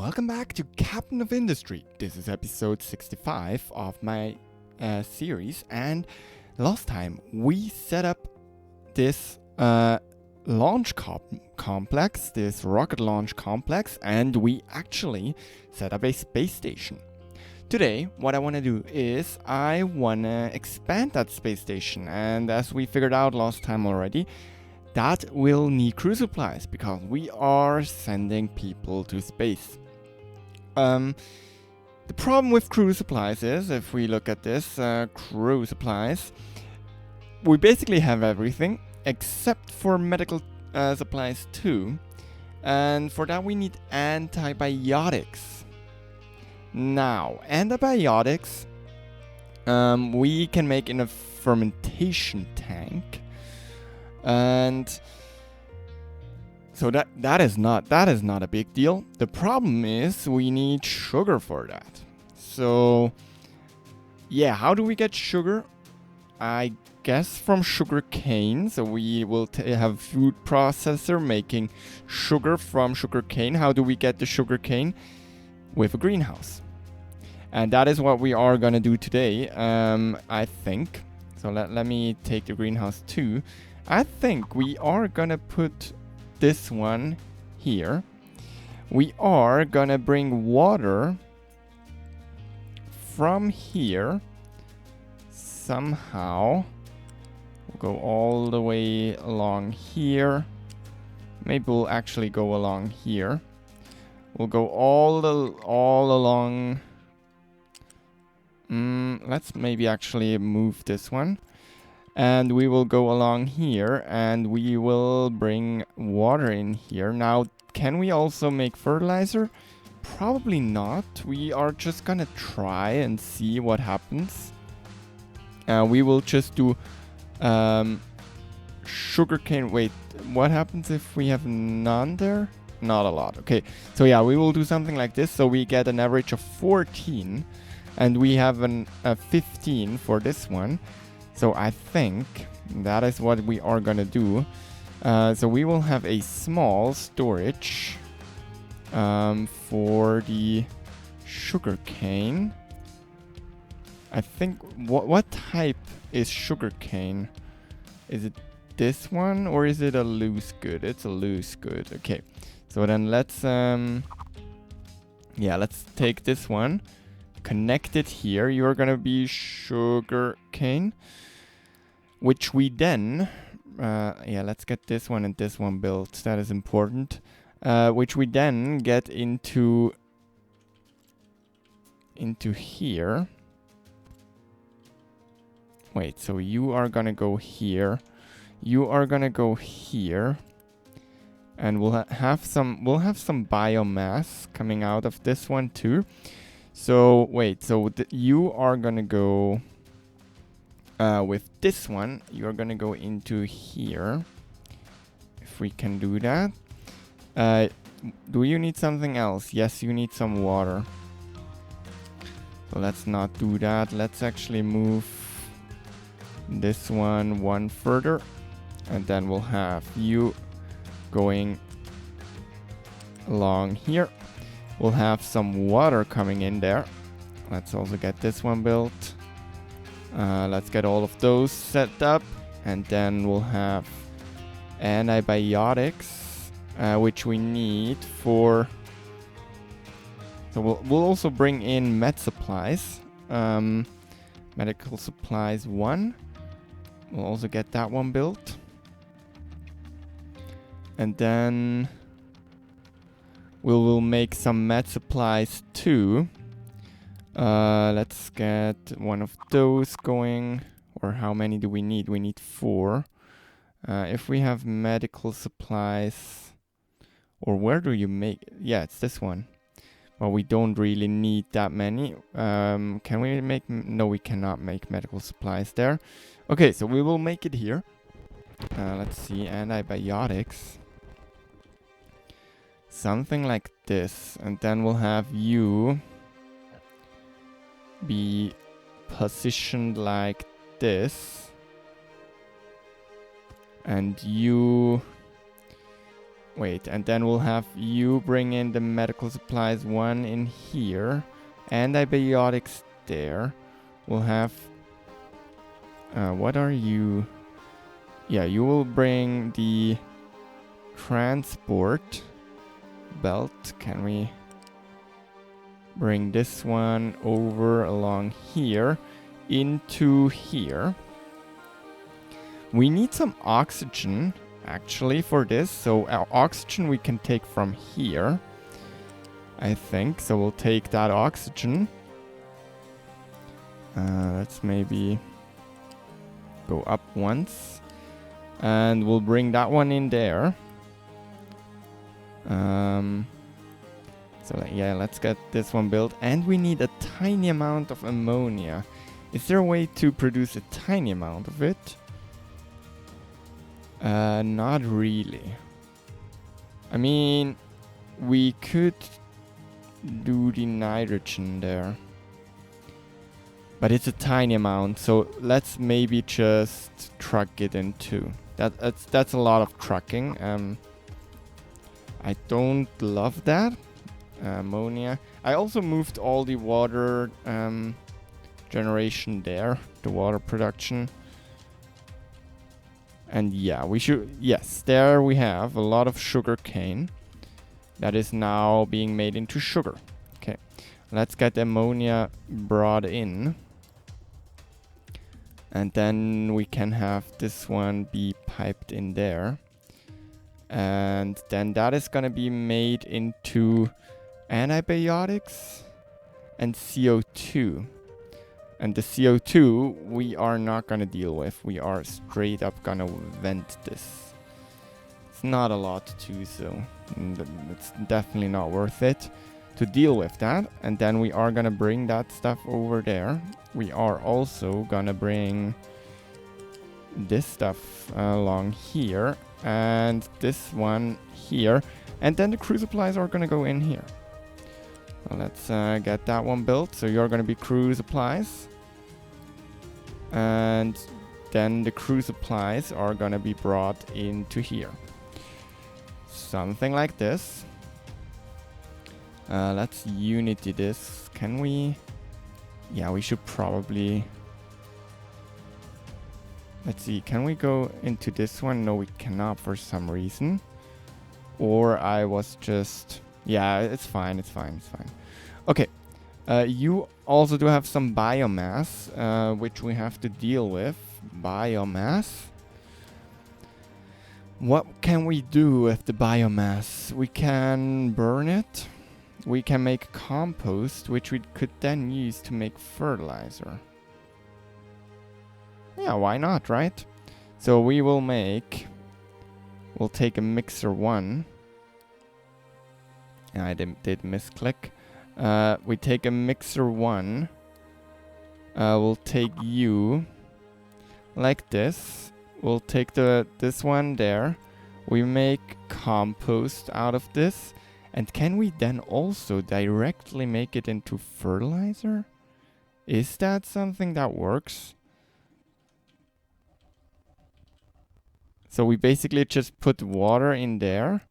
Welcome back to Captain of Industry. This is episode 65 of my series, and last time we set up this launch complex, this rocket launch complex, and we actually set up a space station. Today, what I want to do is I want to expand that space station, and as we figured out last time already, that will need crew supplies because we are sending people to space. The problem with crew supplies is, if we look at this, crew supplies, we basically have everything except for medical supplies too, and for that we need antibiotics. Now, antibiotics we can make in a fermentation tank, and so that is not a big deal. The problem is we need sugar for that. So yeah, how do we get sugar? I guess from sugar cane. So we will have food processor making sugar from sugar cane. How do we get the sugar cane? With a greenhouse. And that is what we are gonna do today, I think. So let me take the greenhouse too. I think we are gonna put this one here. We are gonna bring water from here somehow. We'll go all the way along here. Maybe we'll actually go along here. We'll go all along. Let's maybe actually move this one. And we will go along here and we will bring water in here. Now, can we also make fertilizer? Probably not. We are just gonna try and see what happens. We will just do sugarcane. Wait, what happens if we have none there? Not a lot. Okay, so yeah, we will do something like this. So we get an average of 14 and we have a 15 for this one. So I think that is what we are gonna do. So we will have a small storage for the sugar cane. I think what type is sugar cane? Is it this one or is it a loose good? It's a loose good. Okay. So then let's take this one. Connect it here. You're gonna be sugar cane. Which we then, let's get this one and this one built. That is important. Which we then get into here. Wait, so you are gonna go here. You are gonna go here. And we'll have some biomass coming out of this one too. So wait, so you are gonna go. With this one, you're gonna go into here. If we can do that. Do you need something else? Yes, you need some water. So let's not do that. Let's actually move this one further. And then we'll have you going along here. We'll have some water coming in there. Let's also get this one built. Let's get all of those set up, and then we'll have antibiotics, which we need for. So we'll also bring in med supplies, medical supplies 1. We'll also get that one built, and then we'll make some med supplies 2. Let's get one of those going. Or how many do we need? We need 4. If we have medical supplies, or where do you make? Yeah, it's this one. Well, we don't really need that many. Can we make? No, we cannot make medical supplies there. Okay, so we will make it here. Let's see, antibiotics. Something like this, and then we'll have you be positioned like this, and you Wait, and then we'll have you bring in the medical supplies one in here. Antibiotics there. We'll have... what are you? Yeah, you will bring the transport belt. Can we bring this one over along here into here? We need some oxygen actually for this. So our oxygen we can take from here, I think. So we'll take that oxygen. Let's maybe go up once. And we'll bring that one in there. So yeah, let's get this one built. And we need a tiny amount of ammonia. Is there a way to produce a tiny amount of it? Not really. I mean, we could do the nitrogen there. But it's a tiny amount, so let's maybe just truck it in too. That's a lot of trucking. I don't love that. Ammonia. I also moved all the water generation there, the water production. And yeah, we should... Yes, there we have a lot of sugar cane that is now being made into sugar. Okay, let's get ammonia brought in. And then we can have this one be piped in there. And then that is going to be made into antibiotics and CO2. And the CO2 we are not going to deal with. We are straight up going to vent this. It's not a lot too, so it's definitely not worth it to deal with that. And then we are going to bring that stuff over there. We are also going to bring this stuff along here. And this one here. And then the crew supplies are going to go in here. So let's get that one built. So you're going to be crew supplies. And then the crew supplies are going to be brought into here. Something like this. Let's unity this. Can we? Yeah, we should probably... Let's see, can we go into this one? No, we cannot for some reason. Or I was just... Yeah, it's fine, it's fine, it's fine. Okay, you also do have some biomass, which we have to deal with. Biomass. What can we do with the biomass? We can burn it. We can make compost, which we could then use to make fertilizer. Yeah, why not, right? So we will make... We'll take a mixer 1. I did misclick. We take a mixer 1. We'll take you like this. We'll take this one there. We make compost out of this. And can we then also directly make it into fertilizer? Is that something that works? So we basically just put water in there.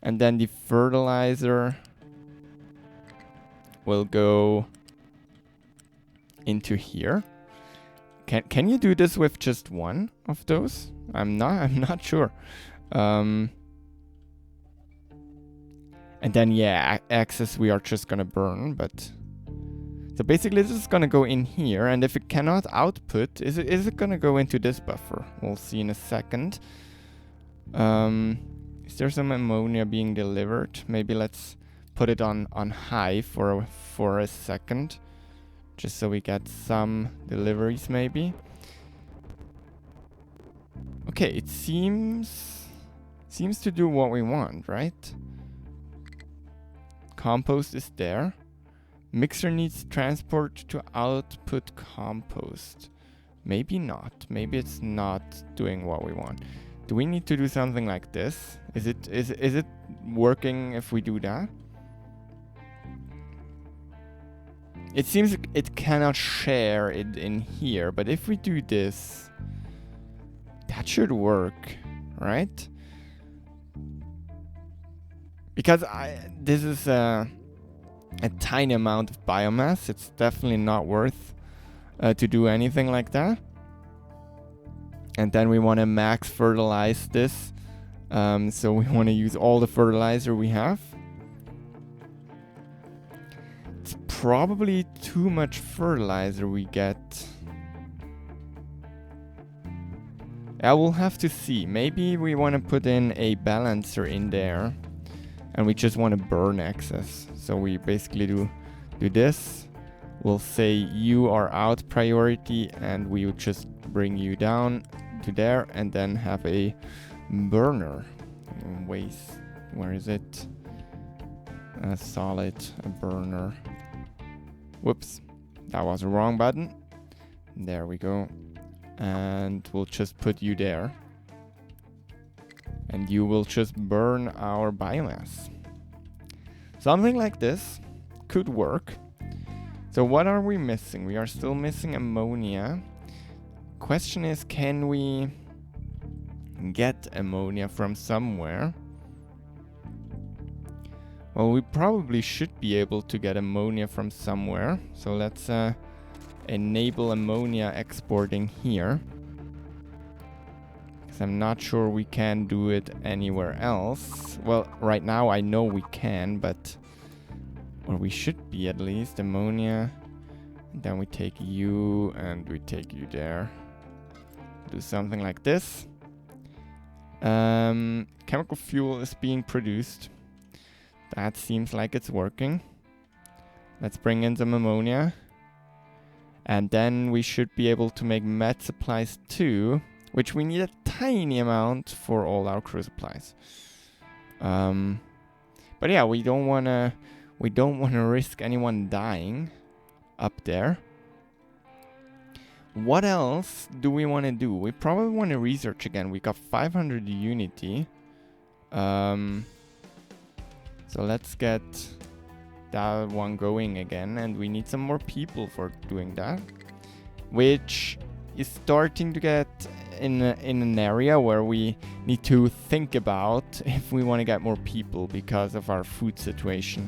And then the fertilizer will go into here. Can you do this with just one of those? I'm not sure. And then yeah, access we are just gonna burn, but so basically this is gonna go in here, and if it cannot output, is it gonna go into this buffer? We'll see in a second. Is there some ammonia being delivered? Maybe let's put it on high for a second, just so we get some deliveries maybe. Okay, it seems to do what we want, right? Compost is there. Mixer needs transport to output compost. Maybe not. Maybe it's not doing what we want. Do we need to do something like this? Is it working if we do that? It seems it cannot share it in here, but if we do this, that should work, right? Because this is a tiny amount of biomass. It's definitely not worth to do anything like that. And then we want to max fertilize this. So we want to use all the fertilizer we have. It's probably too much fertilizer we get. I will have to see. Maybe we want to put in a balancer in there. And we just want to burn excess. So we basically do this. We'll say you are out priority, and we would just bring you down to there, and then have a burner. Waste. Where is it? A solid burner. Whoops. That was the wrong button. There we go. And we'll just put you there. And you will just burn our biomass. Something like this could work. So what are we missing? We are still missing ammonia. Question is, can we get ammonia from somewhere? Well, we probably should be able to get ammonia from somewhere. So let's enable ammonia exporting here. Because I'm not sure we can do it anywhere else. Well, right now I know we can, but... or we should be at least. Ammonia. And then we take you and we take you there. Do something like this. Chemical fuel is being produced. That seems like it's working. Let's bring in some ammonia. And then we should be able to make med supplies too, which we need a tiny amount for all our crew supplies. But yeah, we don't wanna risk anyone dying up there. What else do we want to do? We probably want to research again. We got 500 unity. So let's get that one going again. And we need some more people for doing that. Which is starting to get in an area where we need to think about if we want to get more people because of our food situation.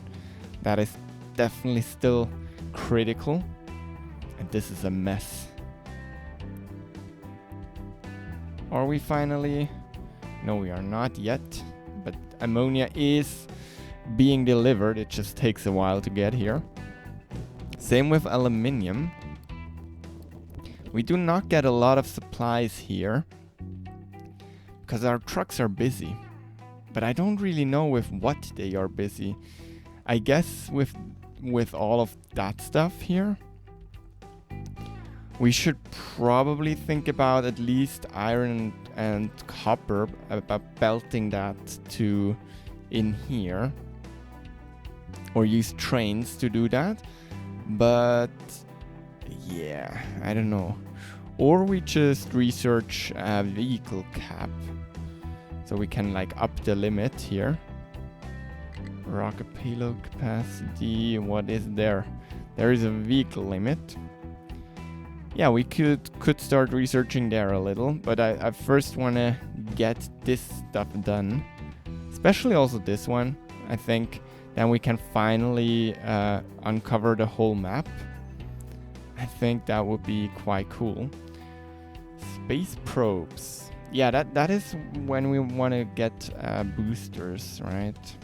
That is definitely still critical. And this is a mess. Are we finally? No, we are not yet. But ammonia is being delivered. It just takes a while to get here. Same with aluminium. We do not get a lot of supplies here because our trucks are busy. But I don't really know with what they are busy. I guess with all of that stuff here. We should probably think about at least iron and copper, about belting that to in here. Or use trains to do that. But yeah, I don't know. Or we just research a vehicle cap. So we can like up the limit here. Rocket payload capacity, what is there? There is a vehicle limit. Yeah, we could start researching there a little, but I first want to get this stuff done. Especially also this one, I think. Then we can finally uncover the whole map. I think that would be quite cool. Space probes. Yeah, that is when we want to get boosters, right?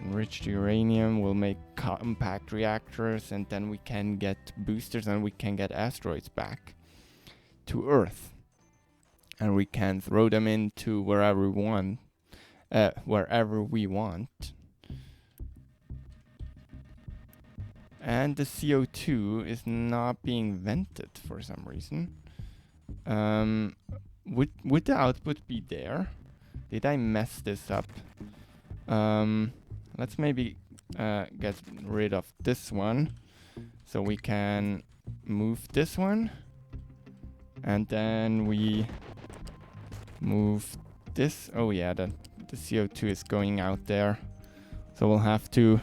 Enriched uranium will make compact reactors, and then we can get boosters and we can get asteroids back to Earth. And we can throw them into wherever we want. And the CO2 is not being vented for some reason. Would the output be there? Did I mess this up? Let's maybe get rid of this one. So we can move this one. And then we move this. Oh yeah, the CO2 is going out there. So we'll have to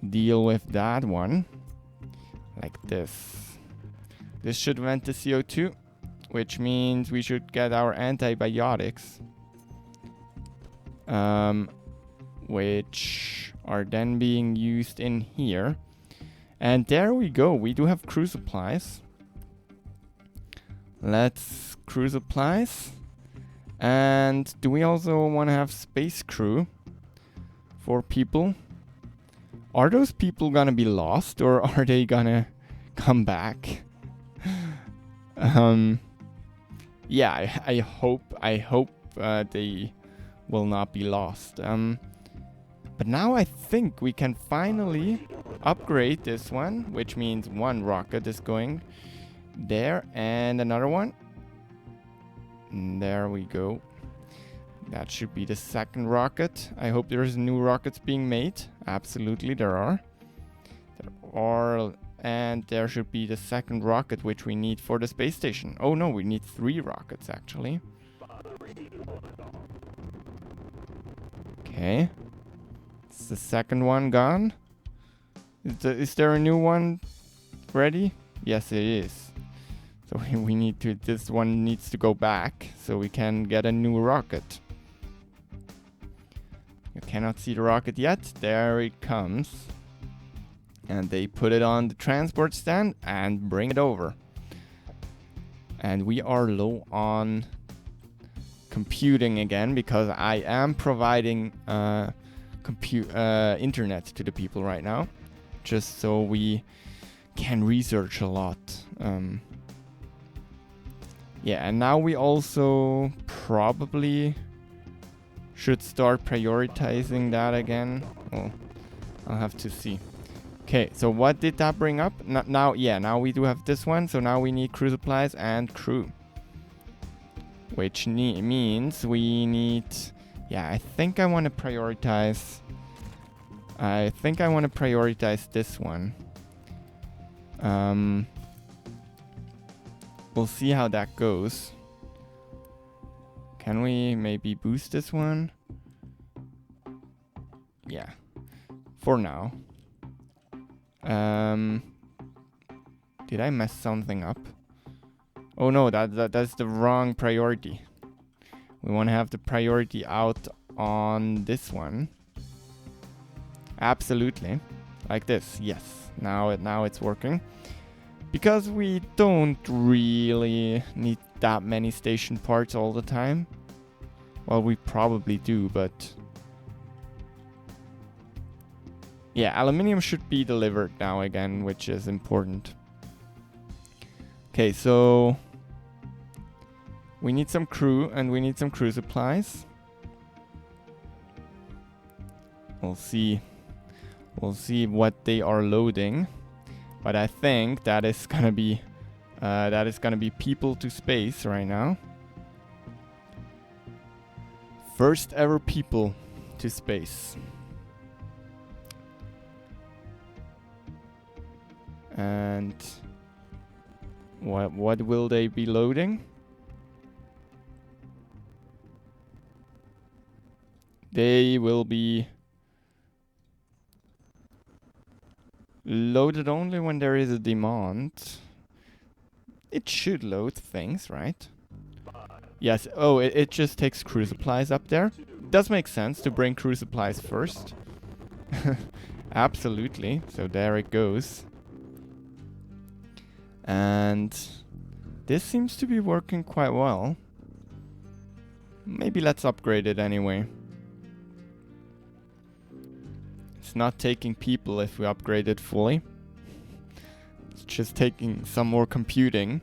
deal with that one. Like this. This should vent the CO2. Which means we should get our antibiotics. which are then being used in here. And there we go. We do have crew supplies. Let's crew supplies. And do we also want to have space crew for people? Are those people gonna be lost, or are they gonna come back? Yeah, I hope they will not be lost. But now I think we can finally upgrade this one, which means one rocket is going there and another one. And there we go. That should be the second rocket. I hope there's new rockets being made. Absolutely, there are. And there should be the second rocket, which we need for the space station. Oh no, we need 3 rockets actually. Okay. Is the second one gone? Is there a new one ready? Yes, it is. So we need to, this one needs to go back so we can get a new rocket. You cannot see the rocket yet. There it comes. And they put it on the transport stand and bring it over. And we are low on computing again because I am providing internet to the people right now, just so we can research a lot. Yeah, and now we also probably should start prioritizing that again. Well, I'll have to see. Okay, so what did that bring up? Now we do have this one, so now we need crew supplies and crew. Which means we need... Yeah, I think I want to prioritize this one. We'll see how that goes. Can we maybe boost this one? Yeah, for now. Did I mess something up? Oh no, that's the wrong priority. We want to have the priority out on this one. Absolutely. Like this. Yes. Now it's working. Because we don't really need that many station parts all the time. Well, we probably do, but... Yeah, aluminium should be delivered now again, which is important. Okay, so... we need some crew, and we need some crew supplies. We'll see. We'll see what they are loading. But I think that is gonna be people to space right now. First ever people to space. And what will they be loading? They will be loaded only when there is a demand. It should load things, right? Yes. Oh, it just takes crew supplies up there. Does make sense to bring crew supplies first. Absolutely. So there it goes. And this seems to be working quite well. Maybe let's upgrade it anyway. It's not taking people if we upgrade it fully. It's just taking some more computing.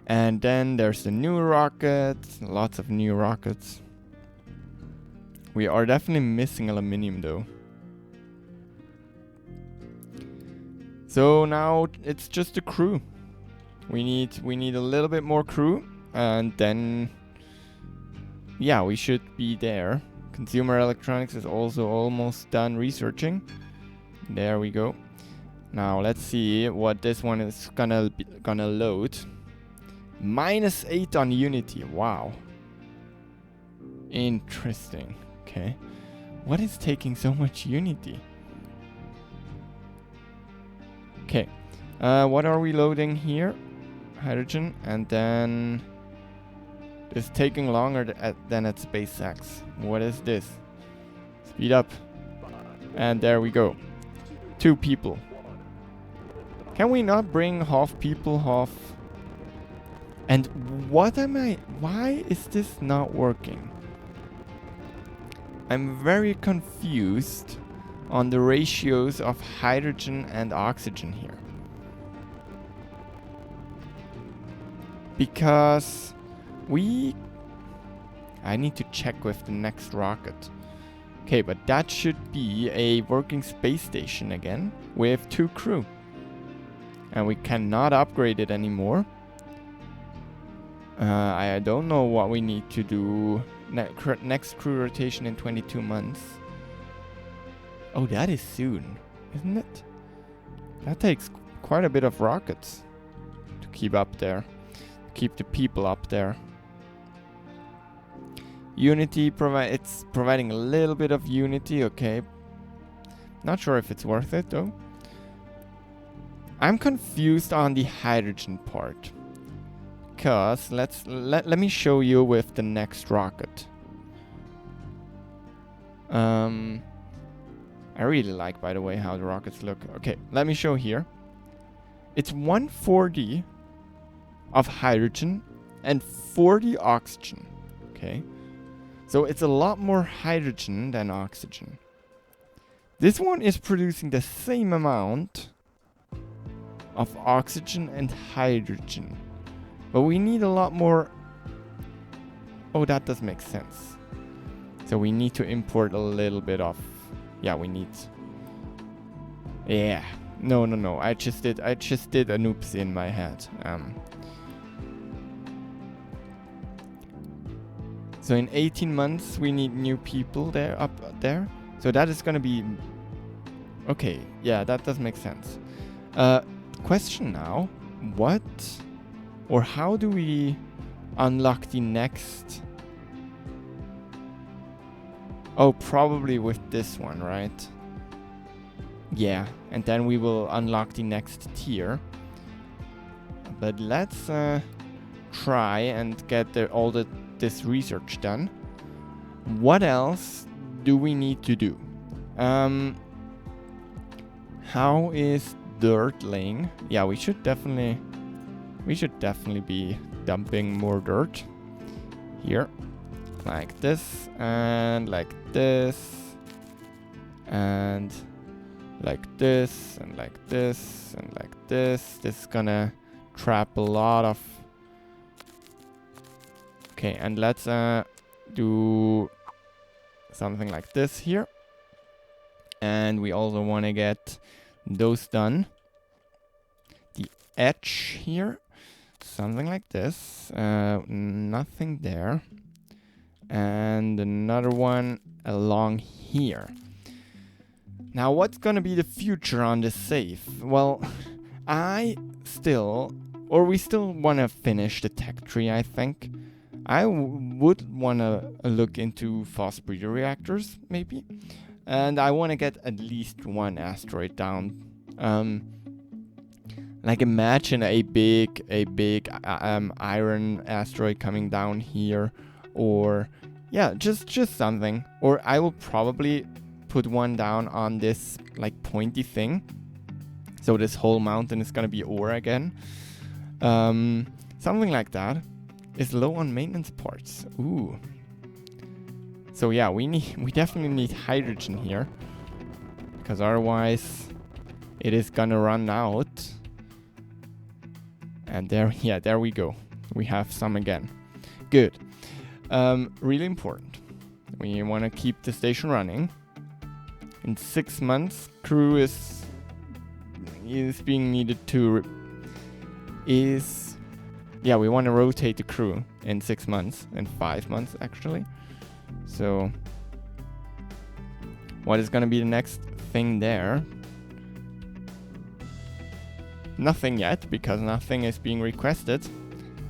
And then there's the new rocket. Lots of new rockets. We are definitely missing aluminium though. So now it's just a crew. We need a little bit more crew, and then yeah, we should be there. Consumer electronics is also almost done researching. There we go. Now let's see what this one is gonna load. -8 on Unity. Wow. Interesting. Okay. What is taking so much Unity? Okay. What are we loading here? Hydrogen, and then it's taking longer than at SpaceX. What is this? Speed up. And there we go. 2 people. Can we not bring half people, half... And what am I... Why is this not working? I'm very confused on the ratios of hydrogen and oxygen here. Because I need to check with the next rocket. Okay, but that should be a working space station again with 2 crew. And we cannot upgrade it anymore. I don't know what we need to do. Next crew rotation in 22 months. Oh, that is soon, isn't it? That takes quite a bit of rockets to keep up there. Keep the people up there. Unity it's providing a little bit of unity, okay. Not sure if it's worth it though. I'm confused on the hydrogen part. Because let me show you with the next rocket. I really like, by the way, how the rockets look. Okay, let me show here. It's 140 of hydrogen and 40 oxygen. Okay. So it's a lot more hydrogen than oxygen. This one is producing the same amount of oxygen and hydrogen. But we need a lot more... Oh, that does make sense. So we need to import a little bit of... Yeah, we need... Yeah. No. I just did an oops in my head. So in 18 months we need new people there up there. So that is gonna be... Okay, yeah, that does make sense. Question now. What... Or how do we unlock the next... Oh, probably with this one, right? Yeah, and then we will unlock the next tier. But let's try and get this research done. What else do we need to do? How is dirt laying? Yeah, we should definitely be dumping more dirt here, like this and like this and like this and like this and like this. This is gonna trap a lot of... Okay, and let's do something like this here. And we also want to get those done. The edge here, something like this. Nothing there. And another one along here. Now, what's gonna be the future on this safe? Well, we still want to finish the tech tree, I think. I would want to look into fast breeder reactors, maybe. And I want to get at least one asteroid down. Like imagine a big iron asteroid coming down here, or yeah, just something. Or I will probably put one down on this like pointy thing. So this whole mountain is gonna be ore again. Something like that. Is low on maintenance parts. Ooh. So yeah, we definitely need hydrogen here, because otherwise it is gonna run out. And there we go. We have some again. Good. Really important. We want to keep the station running. In 6 months, crew is being needed to... Yeah, we want to rotate the crew in 6 months, in 5 months actually. So, what is going to be the next thing there? Nothing yet, because nothing is being requested.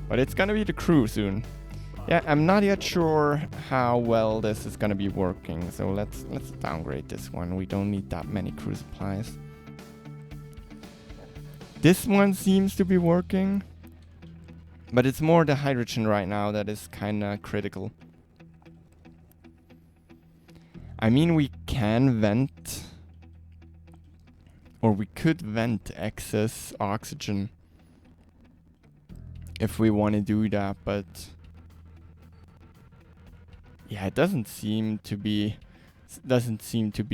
But it's going to be the crew soon. Yeah, I'm not yet sure how well this is going to be working. So let's downgrade this one. We don't need that many crew supplies. This one seems to be working. But it's more the hydrogen right now that is kind of critical. I mean, we can vent, or we could vent excess oxygen if we want to do that, but yeah, it doesn't seem to be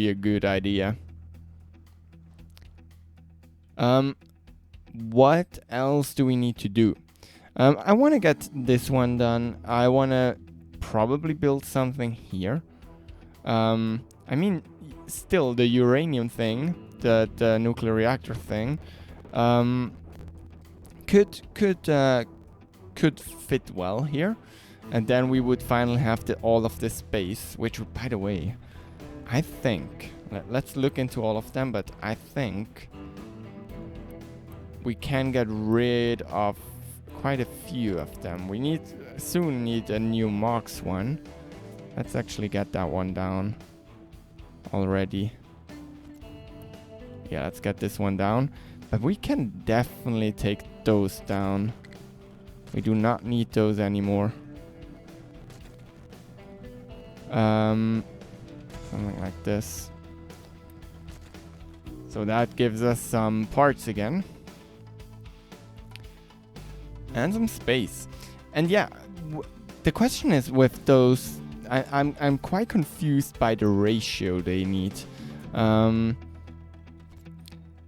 a good idea. What else do we need to do? I want to get this one done. I want to probably build something here. I mean, still the uranium thing, the nuclear reactor thing, could fit well here, and then we would finally have all of this space. Which, by the way, I think let's look into all of them, but I think we can get rid of quite a few of them. We soon need a new Mox one. Let's actually get that one down already. Yeah, let's get this one down. But we can definitely take those down. We do not need those anymore. Something like this. So that gives us some parts again. And some space. And yeah, the question is with those, I'm quite confused by the ratio they need.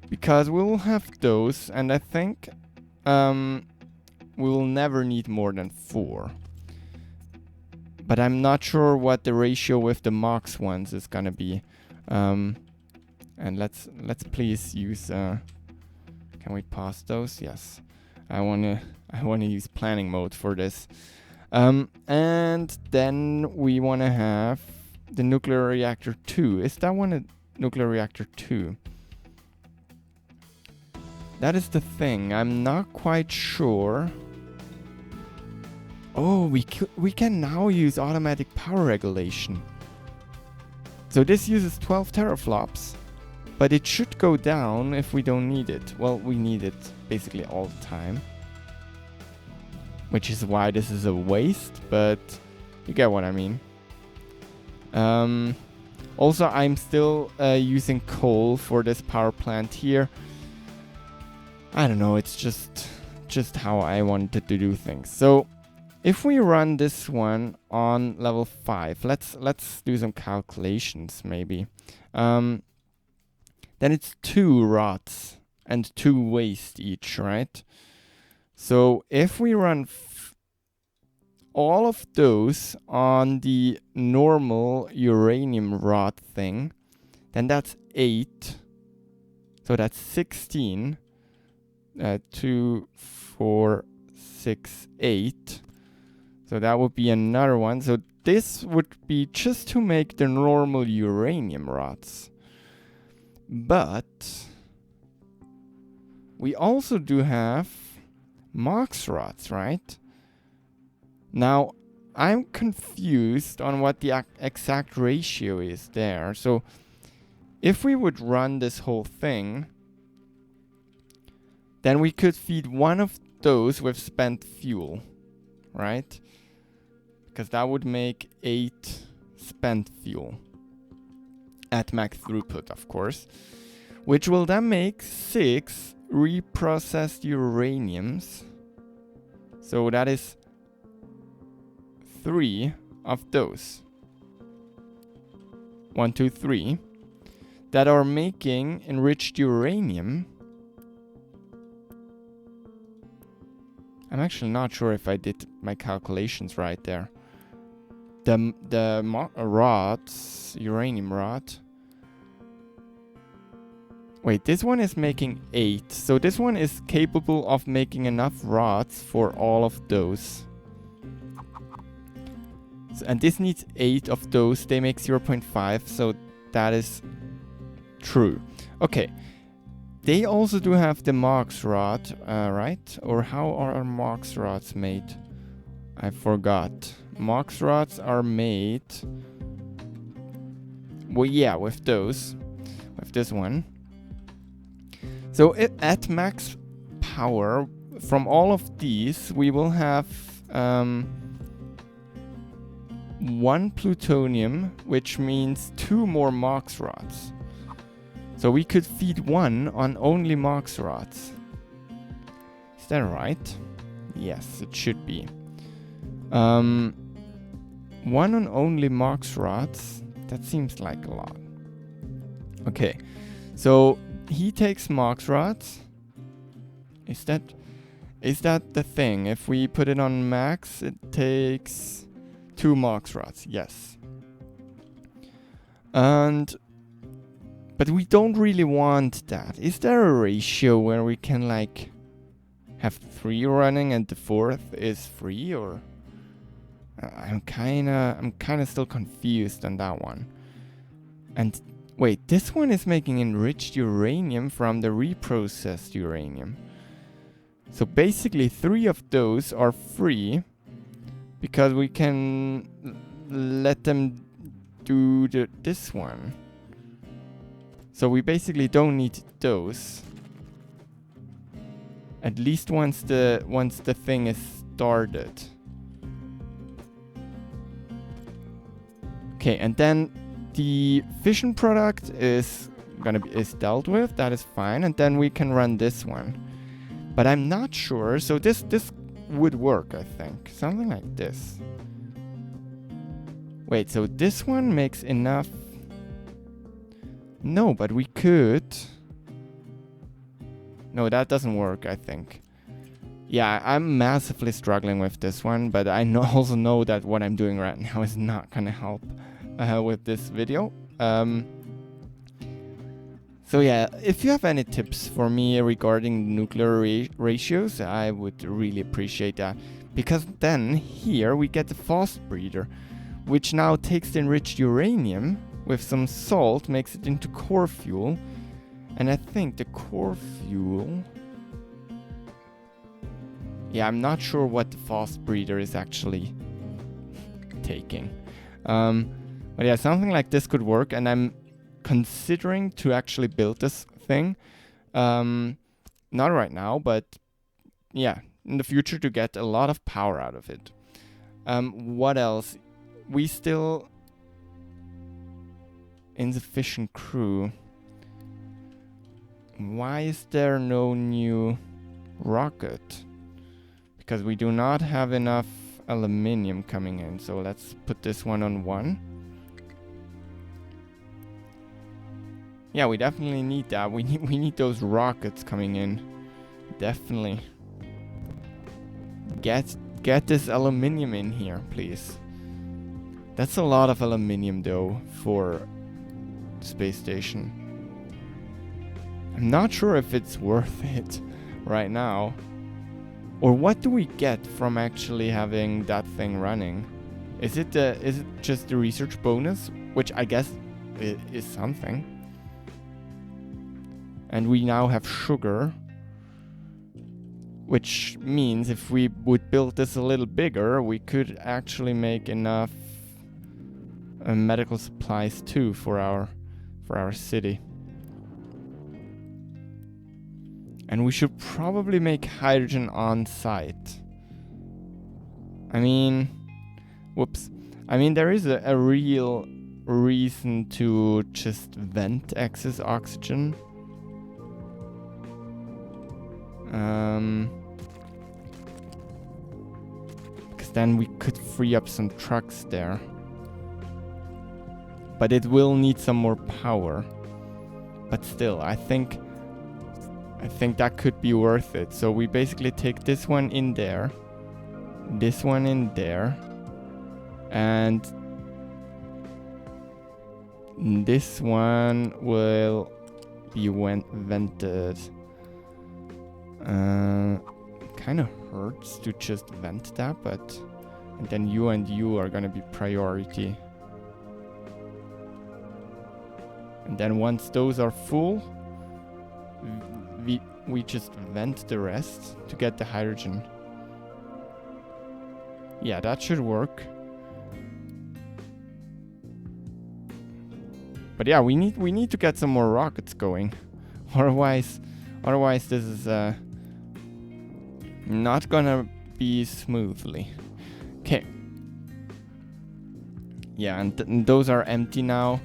Because we will have those, and I think we will never need more than 4. But I'm not sure what the ratio with the Mox ones is gonna be. And let's please use. Can we pause those? Yes. I wanna use planning mode for this. And then we wanna have the nuclear reactor 2. Is that one a nuclear reactor 2? That is the thing. I'm not quite sure. Oh, we can now use automatic power regulation. So this uses 12 teraflops, but it should go down if we don't need it. Well, we need it basically all the time, which is why this is a waste, but you get what I mean. Also, I'm still using coal for this power plant here. I don't know, it's just how I wanted to do things. So if we run this one on level 5, let's do some calculations maybe. Then it's 2 rods and 2 waste each, right? So if we run all of those on the normal uranium rod thing, then that's 8. So that's 16. 2, 4, 6, 8. So that would be another one. So this would be just to make the normal uranium rods. But we also do have Mox rods, right? Now, I'm confused on what the exact ratio is there. So if we would run this whole thing, then we could feed one of those with spent fuel, right? Because that would make 8 spent fuel at max throughput, of course, which will then make 6 reprocessed uraniums. So that is 3 of those. 1, 2, 3 that are making enriched uranium. I'm actually not sure if I did my calculations right there. The rods, uranium rod. Wait, this one is making 8. So this one is capable of making enough rods for all of those. So, and this needs 8 of those. They make 0.5. So that is true. Okay. They also do have the Mox rod, right? Or how are Mox rods made? I forgot. Mox rods are made... Well, yeah, with those. With this one. So at max power, from all of these, we will have... 1 plutonium, which means 2 more Mox rods. So we could feed 1 on only Mox rods. Is that right? Yes, it should be. 1 on only Mox rods. That seems like a lot. Okay, so he takes Mox rods. Is that the thing? If we put it on max, it takes 2 Mox rods. Yes. But we don't really want that. Is there a ratio where we can like have 3 running and the 4th is free, or I'm kinda still confused on that one. And wait, this one is making enriched uranium from the reprocessed uranium. So basically 3 of those are free because we can let them do this one. So we basically don't need those. At least once the thing is started. Okay, and then the fission product is dealt with. That is fine, and then we can run this one. But I'm not sure. So this would work, I think. Something like this. Wait, so this one makes enough. No, but we could. No, that doesn't work, I think. Yeah, I'm massively struggling with this one, but I also know that what I'm doing right now is not gonna help with this video. So yeah, if you have any tips for me regarding nuclear ratios, I would really appreciate that. Because then here we get the fast breeder, which now takes the enriched uranium with some salt, makes it into core fuel. And I think the core fuel... Yeah, I'm not sure what the fast breeder is actually taking. But yeah, something like this could work, and I'm considering to actually build this thing. Not right now, but yeah, in the future to get a lot of power out of it. What else? We still... Insufficient crew. Why is there no new rocket? Because we do not have enough aluminium coming in. So let's put this one on 1. Yeah, we definitely need that. We need those rockets coming in. Definitely. Get this aluminium in here, please. That's a lot of aluminium though for the space station. I'm not sure if it's worth it right now. Or what do we get from actually having that thing running? Is it just the research bonus, which I guess is something. And we now have sugar, which means if we would build this a little bigger, we could actually make enough medical supplies too for our city. And we should probably make hydrogen on site. I mean, whoops. I mean, there is a real reason to just vent excess oxygen. Because then we could free up some trucks there. But it will need some more power. But still, I think that could be worth it. So we basically take this one in there, this one in there, and this one will be vented. Kind of hurts to just vent that, but and then you and you are gonna be priority. And then once those are full, we just vent the rest to get the hydrogen. Yeah, that should work. But yeah, we need to get some more rockets going. Otherwise this is not gonna be smoothly. Okay. yeah, and those are empty now.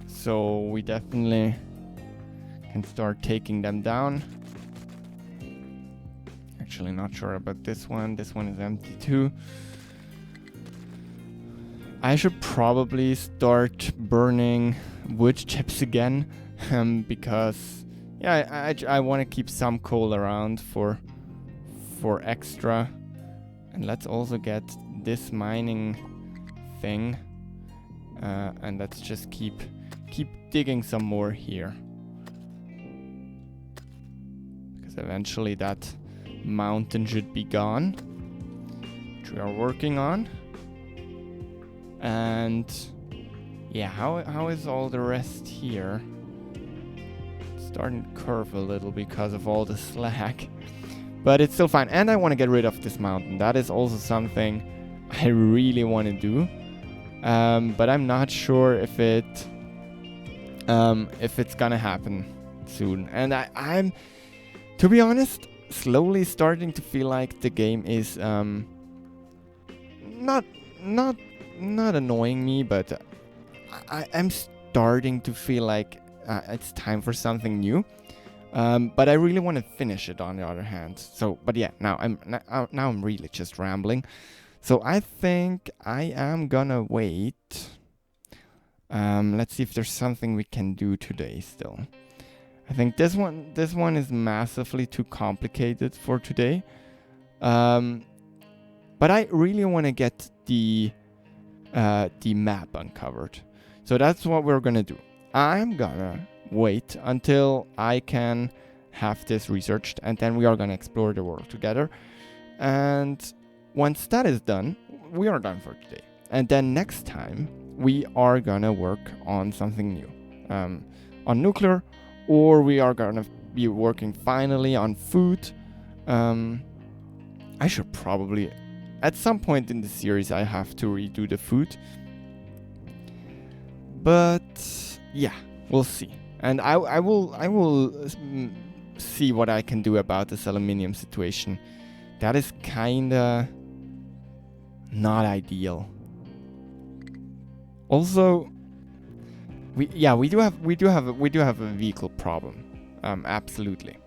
So we definitely can start taking them down. Actually not sure about this one. This one is empty too. I should probably start burning wood chips again, because yeah, I want to keep some coal around for extra. And let's also get this mining thing, and let's just keep digging some more here, because eventually that mountain should be gone, which we are working on. And yeah, how is all the rest here? It's starting to curve a little because of all the slack, but it's still fine. And I want to get rid of this mountain. That is also something I really want to do, but I'm not sure if it's gonna happen soon. And I'm, to be honest, slowly starting to feel like the game is not annoying me, but I'm starting to feel like it's time for something new. But I really want to finish it on the other hand. So, but yeah, now I'm really just rambling. So I think I am gonna wait. Let's see if there's something we can do today still. I think this one is massively too complicated for today. But I really want to get the map uncovered. So that's what we're gonna do. I'm gonna wait until I can have this researched, and then we are gonna explore the world together. And once that is done, we are done for today. And then next time we are gonna work on something new, on nuclear, or we are gonna be working finally on food. I should probably, at some point in the series, I have to redo the food. But yeah, we'll see. And I will see what I can do about this aluminium situation. That is kinda not ideal. Also, we do have a vehicle problem. Absolutely.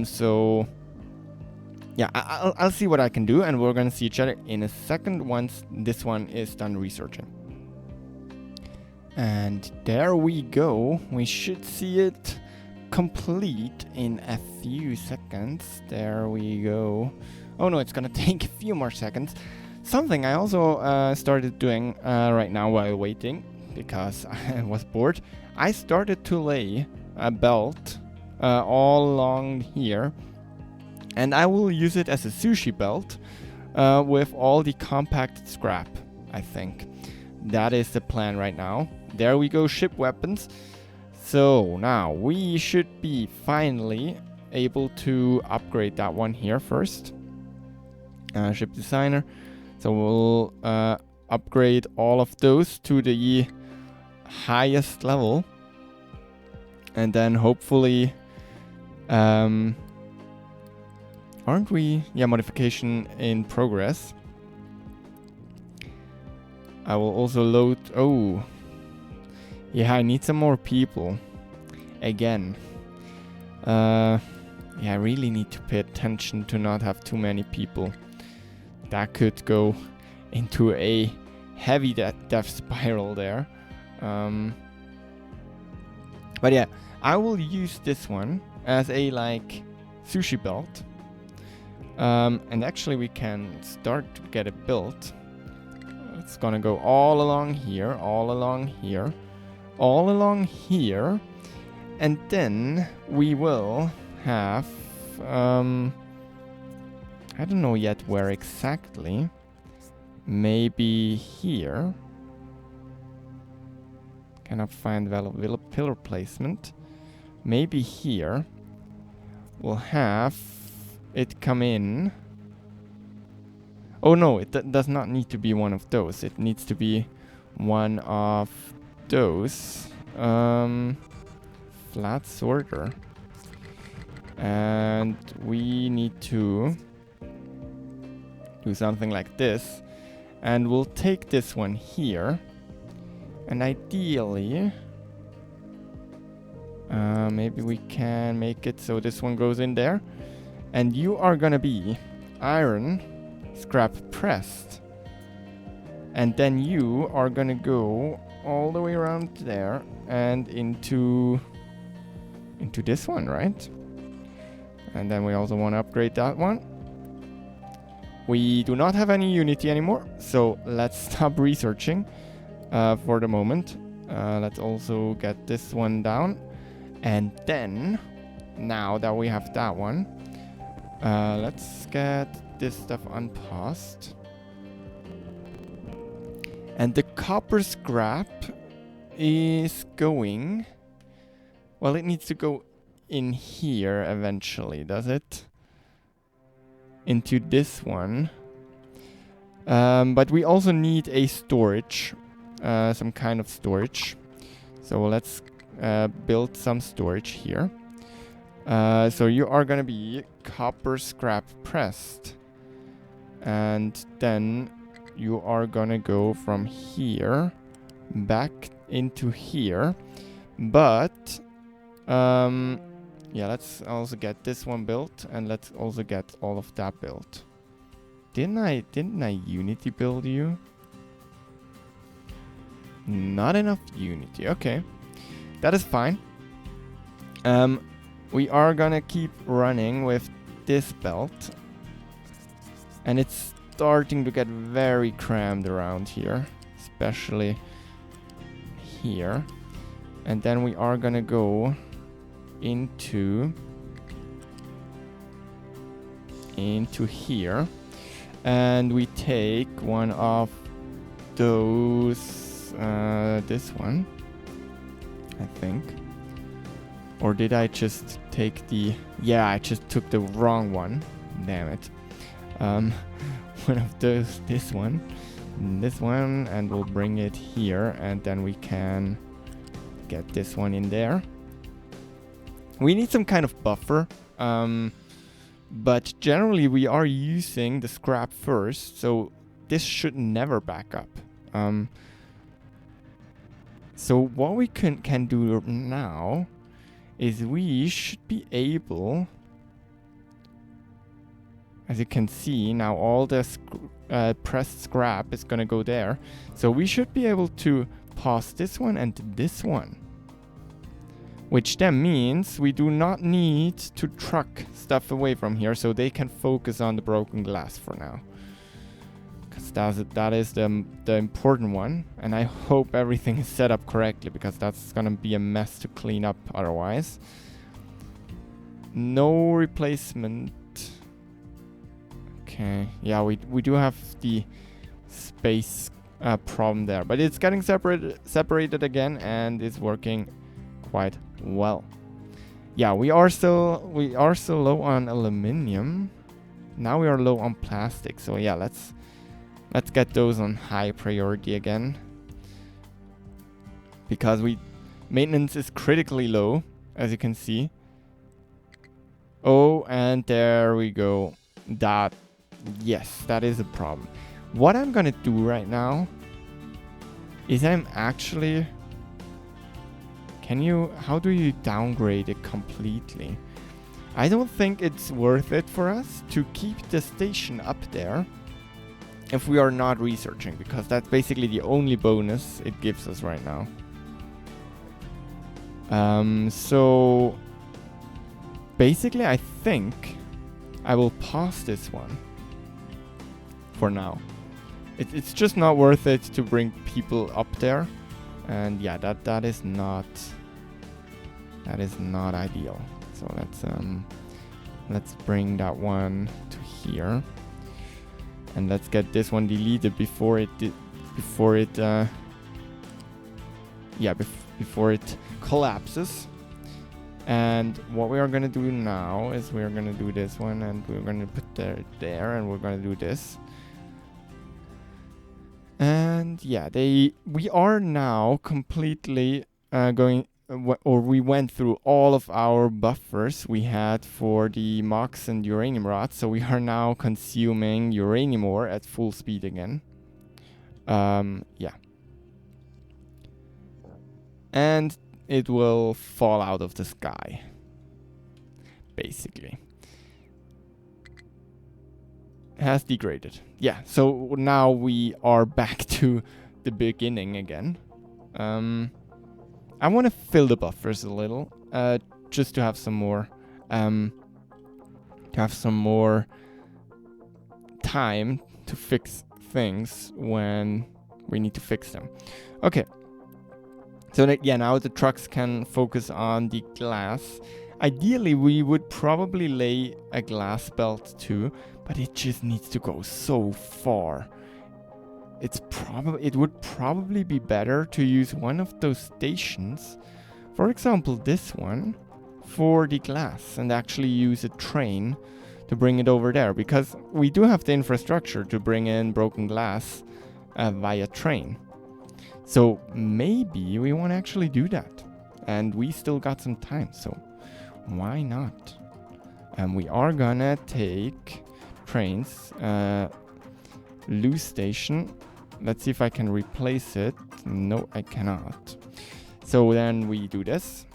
So yeah, I'll see what I can do, and we're gonna see each other in a second once this one is done researching. And there we go. We should see it complete in a few seconds. There we go. Oh no, it's gonna take a few more seconds. Something I also started doing right now while waiting, because I was bored. I started to lay a belt all along here, and I will use it as a sushi belt with all the compacted scrap, I think. That is the plan right now. There we go, ship weapons. So now we should be finally able to upgrade that one here first. Ship designer. So we'll upgrade all of those to the highest level. And then hopefully, aren't we? Yeah, modification in progress. I will also load, oh. Yeah, I need some more people. Again. Yeah, I really need to pay attention to not have too many people. That could go into a heavy death spiral there. But yeah, I will use this one as a like sushi belt. And actually we can start to get it built. It's gonna go all along here, all along here, all along here, and then we will have I don't know yet where exactly. Maybe here. Cannot find valid pillar placement. Maybe here we'll have it come in. Oh no, it does not need to be one of those. It needs to be one of those. Flat sorter. And we need to do something like this. And we'll take this one here. And ideally, maybe we can make it so this one goes in there. And you are gonna be iron scrap pressed. And then you are gonna go all the way around there and into this one, right? And then we also want to upgrade that one. We do not have any Unity anymore, so let's stop researching for the moment. Let's also get this one down. And then, now that we have that one, let's get this stuff unpaused. And the copper scrap is going... Well, it needs to go in here eventually, does it? Into this one. But we also need a storage. Some kind of storage. So let's build some storage here. So you are going to be copper scrap pressed. And then you are going to go from here back into here. But... yeah, let's also get this one built, and let's also get all of that built. Didn't I Unity build you? Not enough Unity. Okay, that is fine. We are gonna keep running with this belt, and it's starting to get very crammed around here, especially here. And then we are gonna go into here, and we take one of those, this one, I think. Or did I just take the... Yeah, I just took the wrong one. Damn it. One of those, this one, and we'll bring it here, and then we can get this one in there. We need some kind of buffer, but generally we are using the scrap first, so this should never back up. So what we can do now is we should be able, as you can see now, all the pressed scrap is gonna go there. So we should be able to pass this one and this one. Which then means we do not need to truck stuff away from here, so they can focus on the broken glass for now. Because that is the important one. And I hope everything is set up correctly, because that's going to be a mess to clean up otherwise. No replacement. Okay, yeah, we do have the space problem there. But it's getting separated again, and it's working quite well. Yeah, we are still low on aluminium. Now we are low on plastic. So yeah, let's get those on high priority again, because maintenance is critically low, as you can see. Oh, and there we go. Yes, that is a problem. What I'm gonna do right now is I'm actually... How do you downgrade it completely? I don't think it's worth it for us to keep the station up there if we are not researching, because that's basically the only bonus it gives us right now. So basically I think I will pause this one for now. It's just not worth it to bring people up there, and yeah, that is not ideal. So let's bring that one to here, and let's get this one deleted before it collapses. And what we are gonna do now is we're gonna do this one, and we're gonna put there, and we're gonna do this. And yeah, we are now completely we went through all of our buffers we had for the MOX and uranium rods, so we are now consuming uranium ore at full speed again. Yeah. And it will fall out of the sky, basically. Has degraded. Yeah, so now we are back to the beginning again. I want to fill the buffers a little, just to have some more, time to fix things when we need to fix them. Okay. So that, yeah, now the trucks can focus on the glass. Ideally, we would probably lay a glass belt too, but it just needs to go so far. It would probably be better to use one of those stations, for example this one, for the glass, and actually use a train to bring it over there, because we do have the infrastructure to bring in broken glass via train. So maybe we want to actually do that, and we still got some time, so why not? And we are gonna take trains, loose station. Let's see if I can replace it. No, I cannot. So then we do this.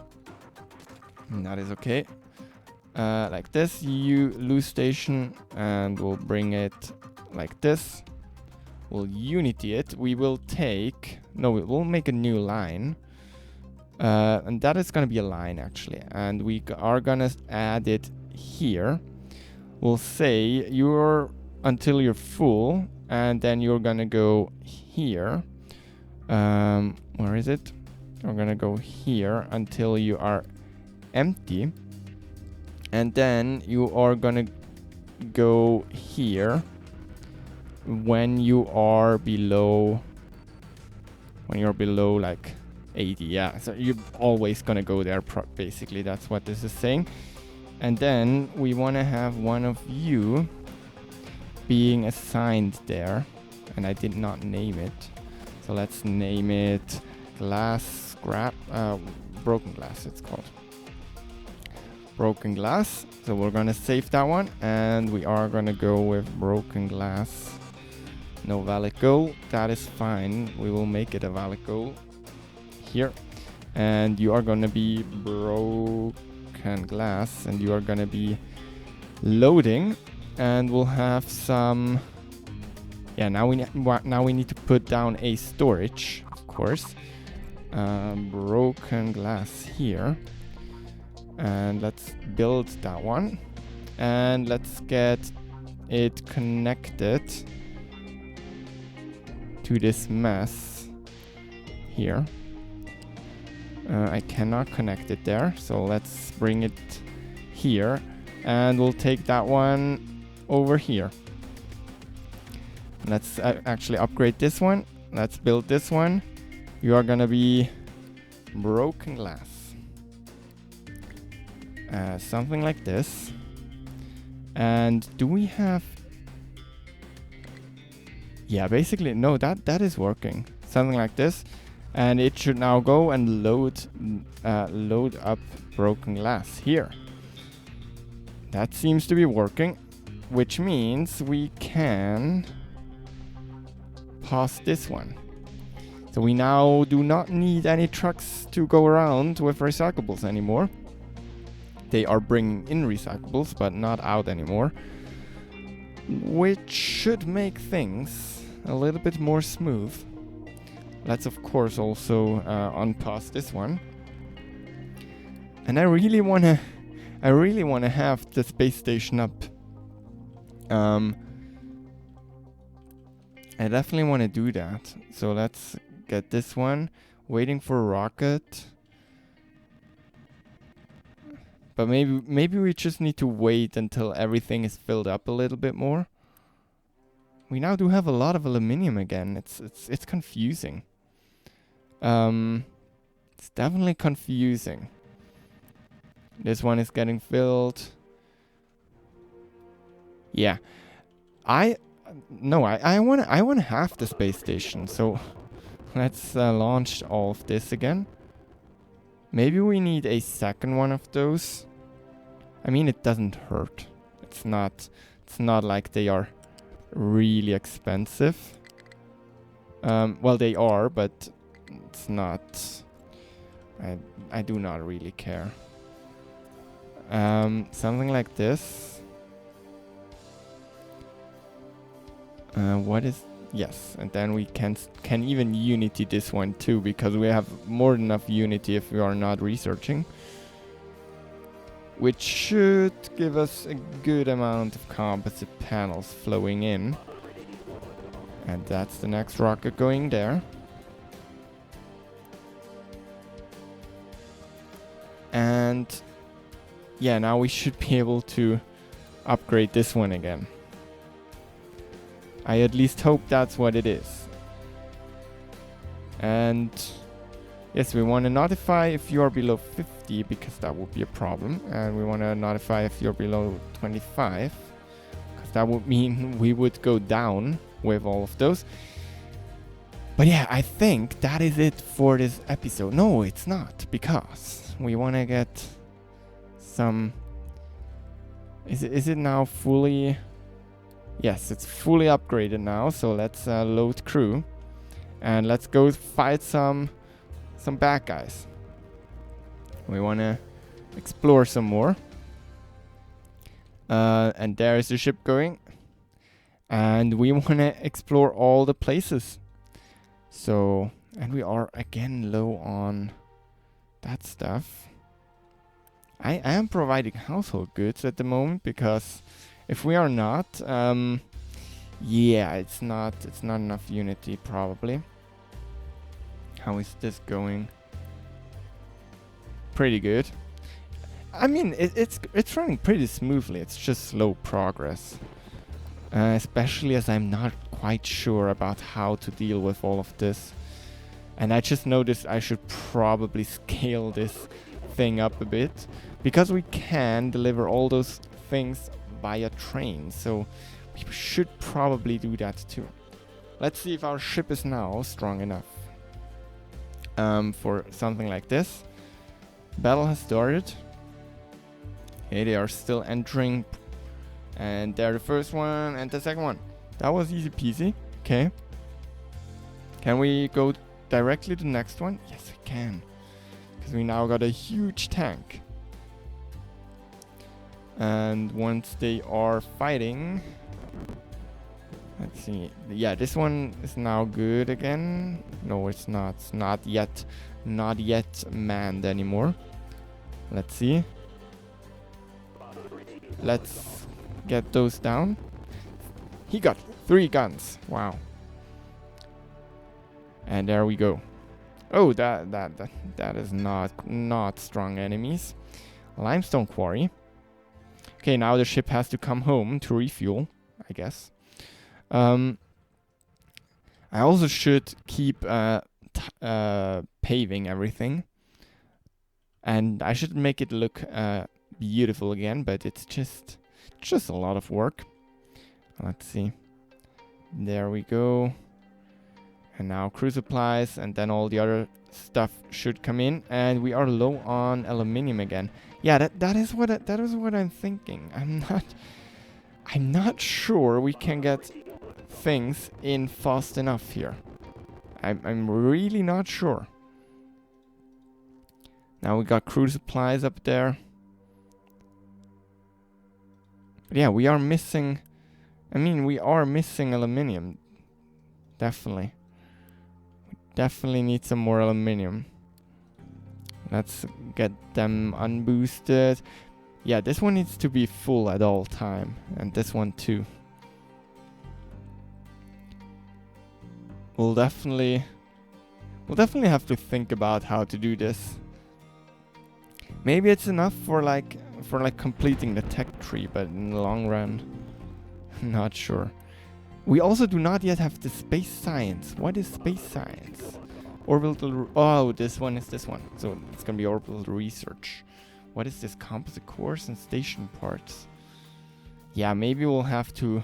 And that is okay. Like this, you loose station, and we'll bring it like this. We'll unity it. We will take... No, we'll make a new line. And that is going to be a line, actually. And we are going to add it here. We'll say you're until you're full. And then you're going to go here. Where is it? We're going to go here until you are empty. And then you are going to go here when you are below... When you're below like 80, yeah. So you're always gonna go there, basically. That's what this is saying. And then we want to have one of you being assigned there. And I did not name it. So let's name it glass scrap, broken glass it's called. Broken glass. So we're gonna save that one. And we are gonna go with broken glass. No valid goal, that is fine. We will make it a valid goal here. And you are gonna be broken glass, and you are gonna be loading, and we'll have some... Yeah, now we need to put down a storage, of course. Broken glass here. And let's build that one. And let's get it connected to this mess here. I cannot connect it there, so let's bring it here, and we'll take that one over here. Let's actually upgrade this one. Let's build this one. You are gonna be broken glass. Something like this. And do we have... Yeah, basically, no, that is working. Something like this. And it should now go and load up broken glass here. That seems to be working, which means we can pass this one. So we now do not need any trucks to go around with recyclables anymore. They are bringing in recyclables, but not out anymore. Which should make things a little bit more smooth. Let's of course also unpass this one. And I really wanna have the space station up. I definitely wanna do that. So let's get this one. Waiting for a rocket. But maybe we just need to wait until everything is filled up a little bit more. We now do have a lot of aluminium again. It's confusing. It's definitely confusing. This one is getting filled. Yeah. I wanna have the space station. So let's launch all of this again. Maybe we need a second one of those. I mean, it doesn't hurt. It's not like they are really expensive. Well, they are, but it's not. I do not really care. Something like this. What is... Yes, and then we can even unity this one too, because we have more than enough unity if we are not researching. Which should give us a good amount of composite panels flowing in. And that's the next rocket going there. And yeah, now we should be able to upgrade this one again. I at least hope that's what it is. And yes, we want to notify if you are below 50, because that would be a problem. And we want to notify if you're below 25, because that would mean we would go down with all of those. But yeah, I think that is it for this episode. No, it's not, because we want to get some... Is it now fully... Yes, it's fully upgraded now, so let's load crew. And let's go fight some bad guys. We want to explore some more. And there is the ship going. And we want to explore all the places. So, and we are again low on that stuff. I am providing household goods at the moment, because if we are not, yeah, it's not enough unity probably. How is this going? Pretty good. I mean, it's running pretty smoothly. It's just slow progress, especially as I'm not quite sure about how to deal with all of this. And I just noticed I should probably scale this thing up a bit, because we can deliver all those things via train, so we should probably do that too. Let's see if our ship is now strong enough for something like this. Battle has started. Okay, they are still entering, and they're the first one and the second one. That was easy peasy. Okay, can we go directly to the next one? Yes, we can, because we now got a huge tank. And once they are fighting, let's see. Yeah, this one is now good again. No, it's not. It's not yet manned anymore. Let's see. Let's get those down. He got 3 guns. Wow. And there we go. Oh, that is not strong enemies. Limestone quarry. Okay, now the ship has to come home to refuel, I guess. I also should keep paving everything. And I should make it look beautiful again, but it's just a lot of work. Let's see. There we go. And now crew supplies, and then all the other stuff should come in. And we are low on aluminium again. Yeah, that is what I'm thinking. I'm not sure we can get things in fast enough here. I'm really not sure. Now we got crew supplies up there. But yeah, we are missing... I mean, we are missing aluminium. Definitely. We definitely need some more aluminium. Let's get them unboosted. Yeah, this one needs to be full at all time. And this one too. We'll definitely have to think about how to do this. Maybe it's enough for like completing the tech tree, but in the long run, not sure. We also do not yet have the space science. What is space science? Orbital. Oh, this one is this one. So it's gonna be orbital research. What is this? Composite cores and station parts. Yeah, maybe we'll have to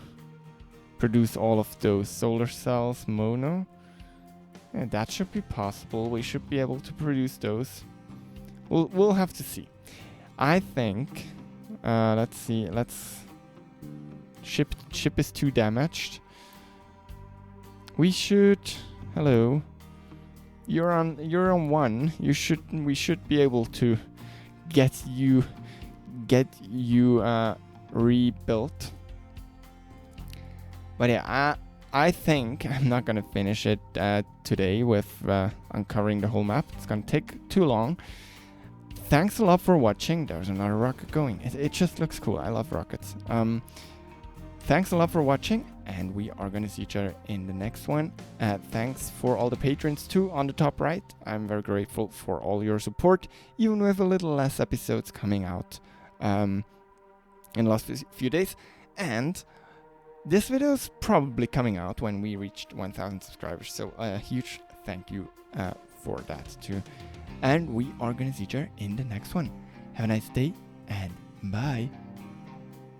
produce all of those. Solar cells, mono. Yeah, that should be possible. We should be able to produce those. We'll have to see. I think. Let's see. Ship is too damaged. We should Hello. You're on 1. We should be able to get you rebuilt. But yeah, I think I'm not gonna finish it today with uncovering the whole map. It's gonna take too long. Thanks a lot for watching. There's another rocket going. It just looks cool. I love rockets. Thanks a lot for watching, and we are gonna see each other in the next one. Thanks for all the patrons too on the top right. I'm very grateful for all your support, even with a little less episodes coming out in the last few days. And this video is probably coming out when we reached 1,000 subscribers, so a huge thank you for that too. And we are gonna see each other in the next one. Have a nice day, and bye.